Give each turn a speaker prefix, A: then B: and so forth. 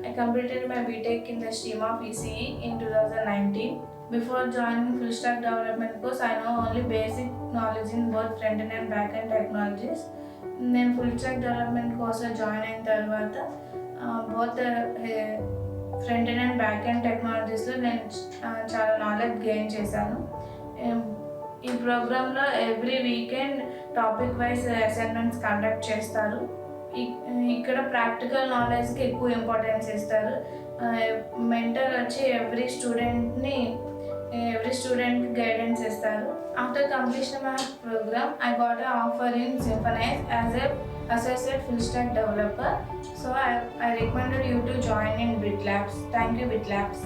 A: I completed my BTech in the stream of ECE in 2019. Before joining full stack development course, I know only basic knowledge in both front-end and back-end technologies. నేను full stack development కోర్స్లో join అయిన తర్వాత both front end and back end టెక్నాలజీస్లో నేను చాలా knowledge gain చేశాను. ఈ ప్రోగ్రాంలో every weekend topic wise assignments conduct చేస్తారు. ఇక్కడ ప్రాక్టికల్ నాలెడ్జ్కి ఎక్కువ ఇంపార్టెన్స్ ఇస్తారు. మెంటర్ వచ్చి ఎవ్రీ స్టూడెంట్కి గైడెన్స్ ఇస్తారు. After completion of program I got an offer in Symphonize as a associate full stack developer. So I recommended you to join in bitLabs. Thank you bitLabs.